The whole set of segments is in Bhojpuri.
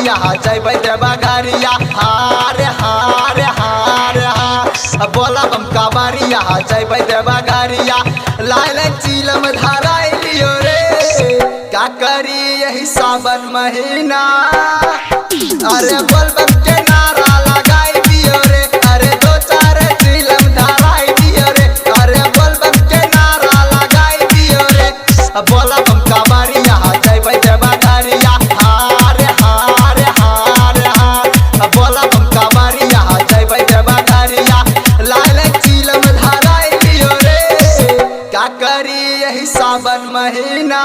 कावरिया जैबै देवा घरिया हार हार हार हार बोला बम कावरिया जैबै देवा घरिया लाल चिलम धराई लियो रे का करी यही सावन महीना अरे बोल बम के नारा लगाई दियो रे अरे दो चार चिलम धराई दियो रे अरे बोल बम के नारा लगाई दियो रे बोला बम कावरिया जैबै देवा घरिया हार हार हार हार बोला बम कावरिया जैबै देवा घरिया लाल चिलम धराई लियो रे का करी यही सावन महीना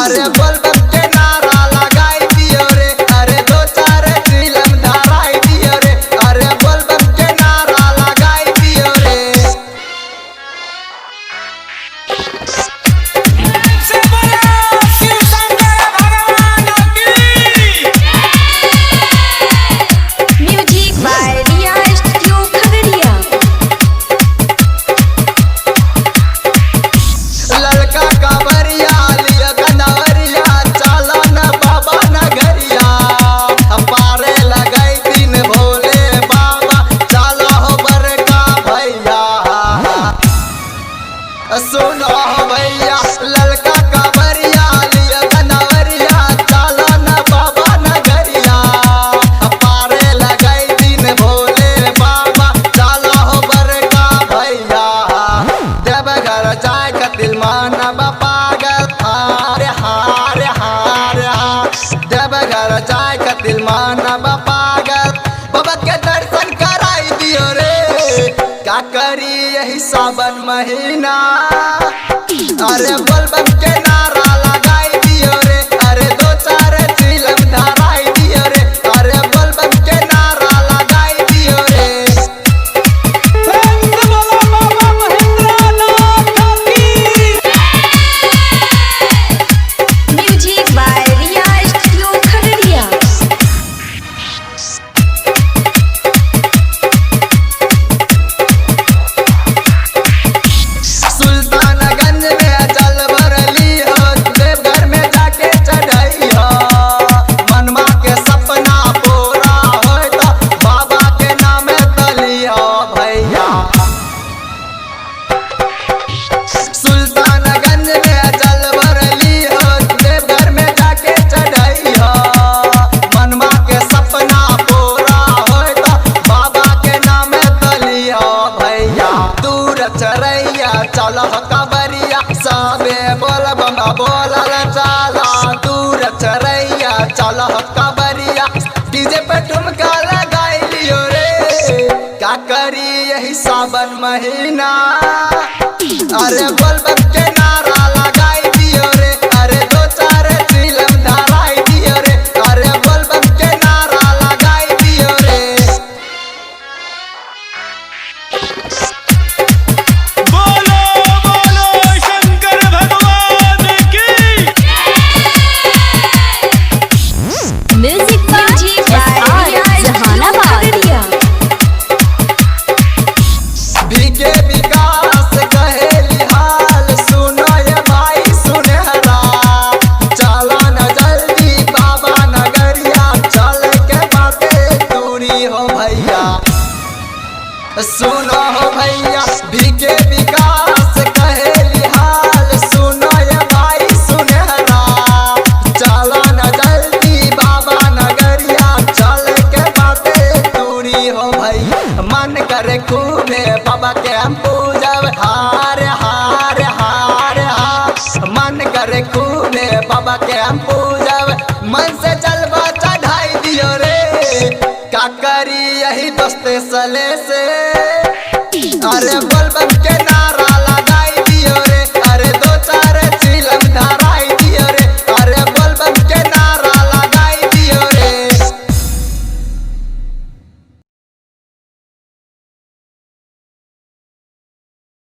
अरे बोल बम के नारा लगाई दियो रे अरे दो चार चिलम धराई दियो रे अरे बोल बम के नारा लगाई दियो रे से बोला शिव शंकर भगवान की music by Riya studio Khagaria. लड़का कावरिया लिया गनवरिया चला न बाबा नगरिया पारे लगाई दिन भोले बाबा चलो हो बड़का भैया सुनो हो भैया लड़का कावरिया लिया गनवरिया चला न बाबा नगरिया पारे लगाई दिन भोले बाबा चलो हो बड़का भैया देवघर जाए का दिल मानब पागल हार हार हार हार देवघर जाए का दिल मानब पागल बाबा के दर्शन कराई दियो रे का करी यही सावन महीना अरे बोल बम के नारा लगाई दियो रे अरे दो चार चिलम धराई दियो रे अरे बोल बम के नारा लगाई दियो रे से बोला बाबा महेंद्रनाथ की music by Riya studio Khagaria. Sultanganj में जल भरली हो देवघर में जाके चढ़ई हो मनमा के सपना पूरा हो तो बाबा के नाम तली हो भैया सुल्तानगंज में जल भरली हो देवघर में जाके चढ़ई हो मनमा के सपना पूरा हो तो बाबा के नाम तली हो भैया दूर चरैया चल कबरिया सबे बोल बम बोलल चला दूर चरैया चल कबरिया डीजे पे ठुमका लगाई लियो रे का करी यही सावन महीना अरे बोल बम के नारा लगाई दियो रे अरे दो चार चिलम धराई दियो रे अरे बोल बम के नारा लगाई दियो रे बोलो बोलो शंकर भगवान की म्यूजिक बाय जहानाबाद। बीके विकास कहेली हाल सुनो ये भाई सुनहरा चला न जल्दी बाबा नगरिया चल के बातें दूरी हो भैया सुनो हो भैया बीके विकास कहेली हाल सुनो ये भाई सुनहरा चला न जल्दी बाबा नगरिया चल के बातें दूरी हो भैया मन करे खूबे बाबा के हम पूजब हार हार हार हार मन करे खूबे बाबा के हम पूजब मन से जलवा चढ़ाई दियो रे का करी यही दोस्ते सले से अरे बोल